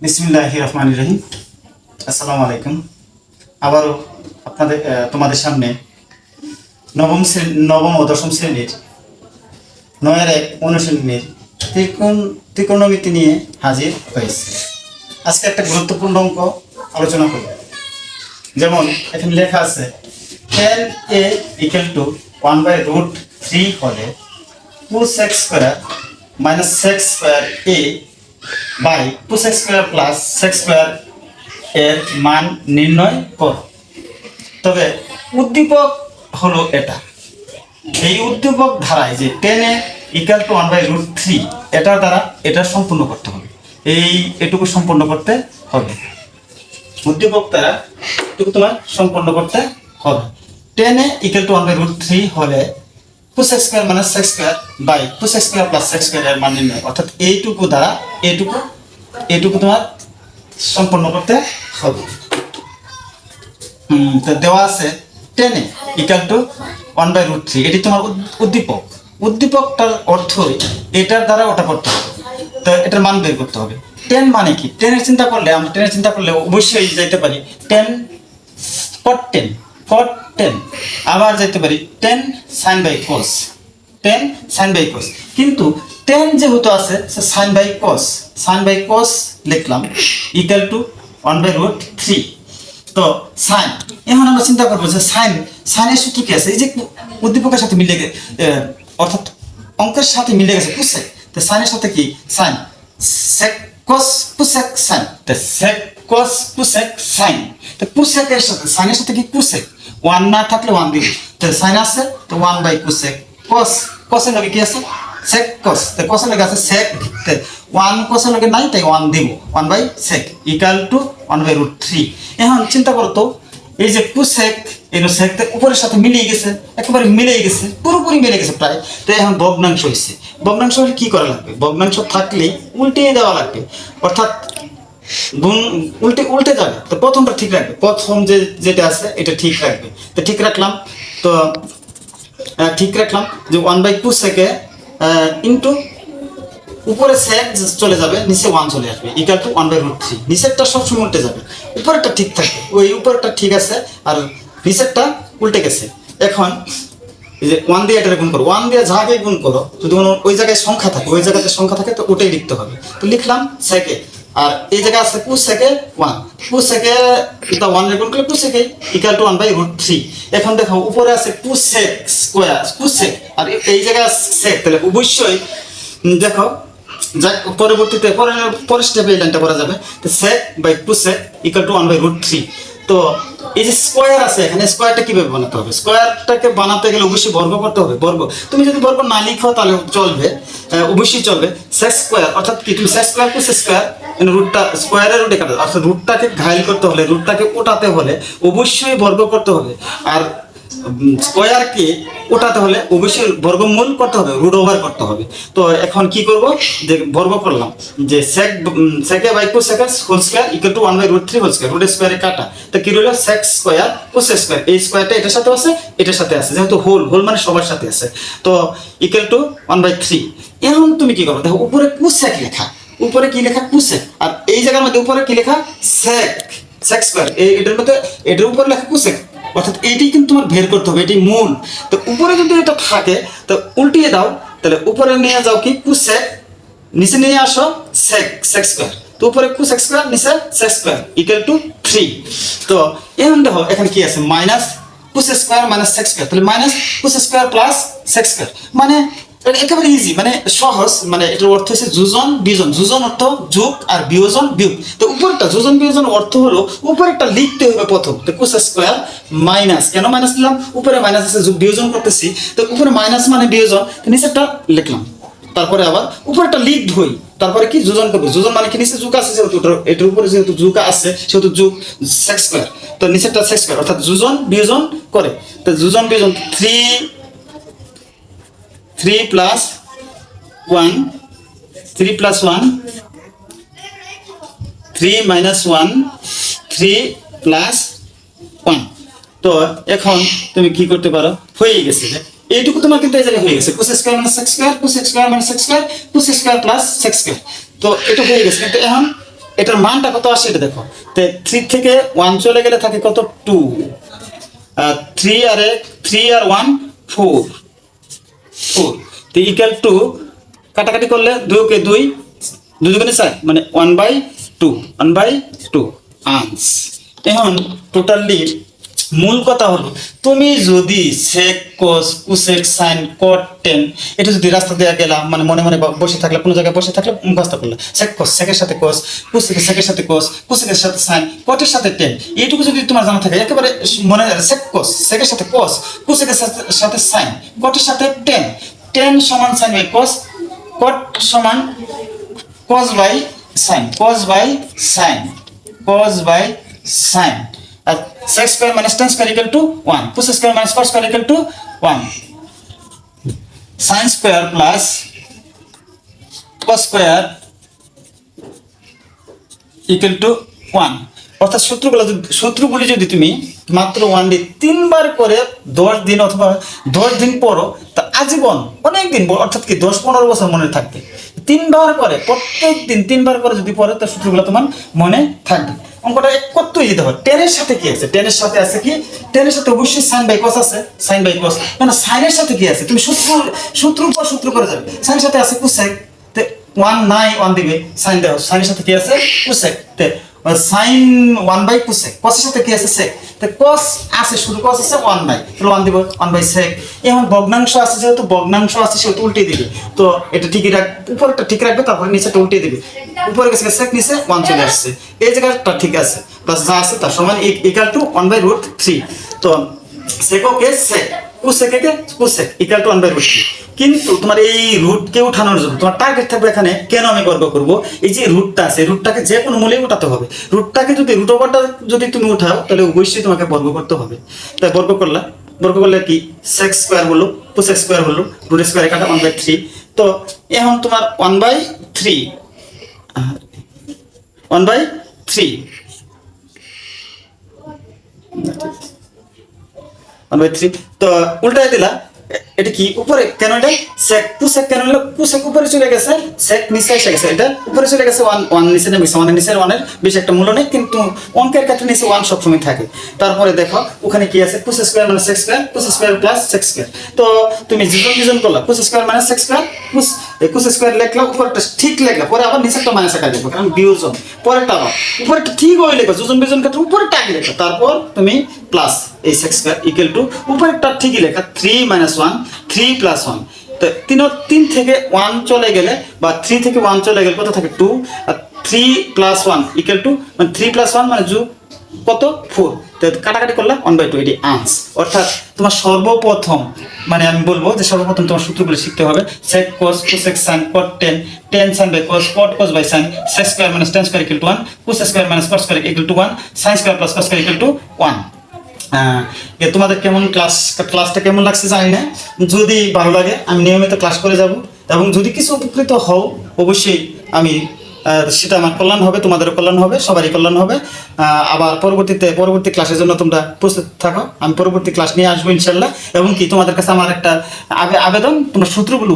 বিসমিল্লাহির রহমানির রহিম। আসসালামু আলাইকুম। আবারও তোমাদের সামনে নবম ও দশম শ্রেণীর 9-1 অনুশীলনীর ত্রিকোণমিতি নিয়ে হাজির হয়েছে। আজকে একটা গুরুত্বপূর্ণ অঙ্ক আলোচনা করব। যেমন এখানে লেখা আছে tan a = 1/√3 হলে 2x² - sec² a by 2x² + sec² এর মান নির্ণয় করো। তবে উদ্দীপক হলো এটা, এই উদ্দীপক ধারায় যে 10 a = 1/√3 এটার দ্বারা এটা সম্পূর্ণ করতে হবে, এটুকু সম্পূর্ণ করতে হবে। উদ্দীপক দ্বারা এটুকু তোমার সম্পূর্ণ করতে হবে। 10 a = 1/√3 হলে 2x² - sec² by 2x² + sec² এর মান নির্ণয়, অর্থাৎ এইটুকু দ্বারা এইটুকু তোমার সম্পন্ন করতে হবে। তো দেওয়া আছে 10 a = 1/√3, এটি তোমার উদ্দীপকটার অর্থ এটার দ্বারা ওটা করতে হবে। তো এটার মান বের করতে হবে। 10 মানে কি? 10 এর চিন্তা করলে অবশ্যই যাইতে পারি 10 cot 10 আবার যাইতে পারি 10 sin/cos, 10 sin/cos, কিন্তু 10 যেহেতু আছে sin/cos লিখলাম = 1/√3। তো সাইন, এখন আমরা চিন্তা করবো যে সাইনের সূত্র কি আছে? এই যে উদ্দীপকের সাথে মিলে গেছে, অর্থাৎ অঙ্কের সাথে মিলে গেছে কোসেক। তো সাইনের সাথে কি sine, sec cos cosec sine, তো sec cos কোসেক সাইন। তো কোসেকের সাথে সাইনের সাথে কি কোসেক, 1 না থাকলে 1 দিই, তো সাইন আছে তো 1/cosec, cos এর লগে কি আছে sec cos, তো cos এর লগে আছে sec, তো 1 cos এর লগে নাই তাই 1 দিব, 1/sec = 1/√3। এখন চিন্তা করো তো, এই যে কোসেক এই sec উপরের সাথে মিলিয়ে গেছে, একেবারে মিলে গেছে, পুরোপুরি মিলে গেছে প্রায়। তো এখন ভগ্নাংশ হইছে, ভগ্নাংশ হলে কি করা লাগবে? ভগ্নাংশ থাকলেই উল্টিয়ে দেওয়া লাগবে, অর্থাৎ গুণ উল্টে যাবে। তো প্রথমটা ঠিক রাখবে, প্রথম যেটা আছে এটা ঠিক রাখবে। তো ঠিক রাখলাম যে 1/2sec ইন্টু উপরে sec চলে যাবে, নিচে 1 চলে আসবে = 1/√3। নিচেরটা সবসময় উল্টে যাবে, উপরেরটা ঠিক থাকবে, ওই উপরেরটা ঠিক আছে আর নিচেরটা উল্টে গেছে। এখন এই যে 1 দিয়ে এটা গুণ করো, 1 দিয়ে যাকে গুণ করো, যদি ওই জায়গায় সংখ্যা থাকে তো ওটাই লিখতে হবে। তো লিখলাম sec, আর এই জায়গায় আছে cosec 1, cosec এটা 1 এর গুণ করলে cosec = 1/√3। এখন দেখো উপরে আছে cosec আর এই জায়গায় sec, তাহলে অবশ্যই দেখো পরবর্তীতে পরের স্টেপে এই লাইনটা করা যাবে। তো sec/cosec = 1/√3। তো এই যে স্কয়ার আছে এখানে, স্কয়ারটা কিভাবে বানাতে হবে? স্কয়ারটাকে বানাতে গেলে অবশ্যই বর্গ করতে হবে। বর্গ তুমি যদি বর্গ না লিখো তাহলে চলবে, অবশ্যই চলবে। sec², অর্থাৎ কি তুমি sec² cos² রুটটা স্কয়ারের রুটে কাটা, অর্থাৎ রুটটাকে ঘাইল করতে হলে, রুটটাকে ওঠাতে হলে অবশ্যই বর্গ করতে হবে। আর স্কয়ারকে ওঠাতে হলে অবশ্যই বর্গমূল করতে হবে, √ করতে হবে। তো এখন কি করব, যে বর্গ করলাম যে sec/cosec² = 1/√3², রুটের স্কয়ারে কাটা। তো কি রইল sec² cos², এই স্কয়ারটা এটার সাথে আছে এটার সাথে আছে, যেহেতু হোল মানে সবার সাথে আছে, তো = 1/3। এখন তুমি কি করবে, দেখো উপরে cosec লেখা, উপরে কি লেখা cosec, আর এই জায়গার মধ্যে উপরে কি লেখা sec², এটার মধ্যে এটার উপরে লেখা cosec, অর্থাৎ এইটাই কিন্তু তোমার বের করতে হবে, এটাই মূল। তো উপরে যদি এটা থাকে তো উল্টিয়ে দাও, তাহলে উপরে নিয়ে যাও কি cosec, নিচে নিয়ে আসো sec², তো উপরে cosec², নিচে sec² = 3। তো এখন দেখো এখানে কি আছে cos² - sec², তাহলে cos² + sec², মানে এটা একেবারে ইজি, মানে সহজ, মানে এটার অর্থ হচ্ছে যোজন বিয়োজন। যোজন অর্থ যোগ আর বিয়োজন বিয়োগ। তো উপরেরটা যোজন বিয়োজন অর্থ হলো উপরেরটা লিখতে হবে প্রথম। তো cos² মাইনাস, কেন মাইনাস দিলাম? উপরে মাইনাস আছে, যোগ বিয়োজন করতেছি, তো উপরে মাইনাস মানে বিয়োজন, তো নিচেরটা লিখলাম। তারপরে আবার উপরেরটা লিখবই, তারপরে কি যোজন করবে। যোজন মানে কি, নিচে যোগ আছে যেহেতু, এটার উপরে যেহেতু যোগ আছে সেহেতু যোগ sec², তো নিচেরটা sec², অর্থাৎ যোজন বিয়োজন করে। তো যোজন বিয়োজন 3 + 1 3 - 1 3 - 1 3 + 1। তো এখন তুমি কি করতে পারো, হয়ে গেছে এইটুকু তোমার কিন্তু এই জায়গায় হয়ে গেছে cos² - sec², cos² - sec², cos² + sec²। তো এটা হয়ে গেছে, কিন্তু এখন এটার মানটা কত আসে এটা দেখো। তো 3 থেকে 1 চলে গেলে থাকে কত 2, 3 আর 1 4, তো ইকুয়াল টু কাটাকাটি করলে 2 কে 2 2 দুগুণে 4 মানে 1/2 আনস। এখন টোটালি মূল কথা হলো তুমি যদি sec cos cosec sine cot tan এটা যদি রাস্তা দিয়ে গেলাম মানে মনে মনে বসে থাকলে কোনো জায়গায় বসে থাকলে মুখস্থ করলে সেক কোস সেকের সাথে কোস কুসেকের সেকের সাথে কোস কুসেকের সাথে সাইন কটের সাথে টেন এইটুকু যদি তোমার জানা থাকে একেবারে মনে সেক কোস সেকের সাথে কোস কুসেকের সাথে সাইন কটের সাথে টেন টেন সমান সাইন বাই কোস কট সমান cos by sin R sec square minus tan square equal to 1 cos square minus cot square equal to 1 sin square plus cos square equal to 1 অর্থাৎ সূত্রগুলি যদি তুমি মাত্র 1 day 3 বার করে 10 দিন অথবা 10 দিন পড়ো তা আজীবন অনেক দিন অর্থাৎ কি 10-15 বছর মনে থাকবে। 3 বার করে প্রত্যেক দিন 3 বার করে যদি পড়ো তার সূত্রগুলো তোমার মনে থাকবে। অঙ্কটা কতই যেতে হবে। টেনের সাথে কি আছে? টেনের সাথে আছে কি? টেনের সাথে অবশ্যই সাইন বাই কস আছে, সাইন বাই কস। না সাইনের সাথে কি আছে? তুমি সূত্র উপর সূত্র করে যাবে। সাইনের সাথে আছে কোসেক, তে 1 নাই 1 দিবে সাইন দাও। সাইনের সাথে কি আছে? কোসেক, তে সাইন 1 কোসেক। কসের সাথে কি আছে? সেক। তে কস আছে, শুধু কস আছে 1 তাহলে 1 দিব 1 সেক। এখন ভগ্নাংশ আছে, যেহেতু ভগ্নাংশ আছে সেহেতু উল্টে দিবে। তো এটা ঠিকই উপরেরটা ঠিক রাখবে, তারপরে নিচেটা উল্টে দিবে। উপরে গেছে সেক, নিচে 1 চলে আসছে, এই জায়গাটা ঠিক আছে। প্লাস যা আছে তার সমান ইকুয়াল টু 1/√3। তো সেককে সেক, কোসেককে কোসেক ইকুয়াল টু 1/√3। কিন্তু তোমার এই রুটকে উঠানোর জন্য তোমার টার্গেট থাকবে এখানে কেন আমি বর্গ করব, এই যে রুটটা আছে রুটটাকে যে কোনো মূলে উঠাতে হবে। রুটটাকে যদি রুট ওভারটা যদি তুমি উঠাও তাহলে অবশ্যই তোমাকে বর্গ করতে হবে। তাই বর্গ করলে কি সেক স্কয়ার হলো, কোসেক স্কয়ার হলো, রুট স্কয়ার কাটা 1/3। তো এখন তোমার 1/3 1/3 তো উল্টাই দিলা। এটা কি উপরে কেন? এটা sec কোসেক কেন হলো? কোসেক উপরে চলে গেছে, sec নিচে এসে গেছে। এটা উপরে চলে গেছে 1 নিচে নেমে গেছে, মানে নিচের 1 এর বেশি একটা মূল্য নেই, কিন্তু অঙ্কের ক্ষেত্রে নিচে 1 সবসময় থাকে। তারপরে দেখো ওখানে কি আছে? কোস স্কয়ার মানে sec square, cos square plus sec square. তো তুমি ডিভিশন করলা, কোস স্কয়ার মানে sec স্কয়ার, কোস স্কয়ার লিখলা, উপরটা ঠিক লিখলা, পরে আবার নিচেরটা মাইনাস আকার লিখবা, কারণ বিয়োজন। পরেরটা আবার উপরেরটা ঠিক হয়ে লিখবা, যোজন বিয়োজন ক্ষেত্রে উপরেরটা আগে লিখবা, তারপর তুমি প্লাস এই sec স্কয়ার ইকুয়াল টু উপরেরটা ঠিকই লেখা 3 - 1 3 + 1। তো 3 থেকে 1 চলে গেলে বা 3 থেকে 1 চলে গেলে কত থাকে? 2। আর 3 + 1 ইকুয়াল টু মানে 3 + 1 মানে যোগ কত? 4। তো কাটাকাটি করলে 1/2, এটি আনস। অর্থাৎ তোমার সর্বপ্রথম মানে আমি বলবো যে সর্বপ্রথম তোমার সূত্রগুলো শিখতে হবে। sec cos cosec sin cot tan tan sin by cos cot cos by sin sec square minus tan square equal to 1 cos square minus cot square equal to 1 sin square plus cos square equal to 1। তোমাদের কেমন ক্লাসটা কেমন লাগছে জানি না। যদি ভালো লাগে আমি নিয়মিত ক্লাস করে যাব, এবং যদি কিছু উপকৃত হও অবশ্যই আমি সেটা আমার কল্যাণ হবে, তোমাদেরও কল্যাণ হবে, সবারই কল্যাণ হবে। আবার পরবর্তী ক্লাসের জন্য তোমরা প্রস্তুত থাকো। আমি পরবর্তী ক্লাস নিয়ে আসবো ইনশাল্লাহ। এবং কি তোমাদের কাছে আমার একটা আবেদন, তোমরা সূত্রগুলো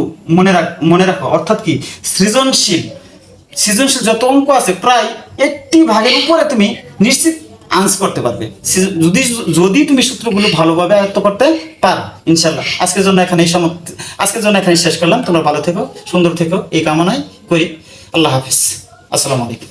মনে রাখো। অর্থাৎ কি সৃজনশীল যত অঙ্ক আছে প্রায় 80% উপরে তুমি নিশ্চিত আনসার করতে পারবে, যদি তুমি সূত্রগুলো ভালোভাবে আয়ত্ত করতে পারো ইনশাল্লাহ। আজকের জন্য এখানে শেষ করলাম। তোমরা ভালো থেকো, সুন্দর থেকো এই কামনায় করি। আল্লাহ হাফিজ, আসসালামু আলাইকুম।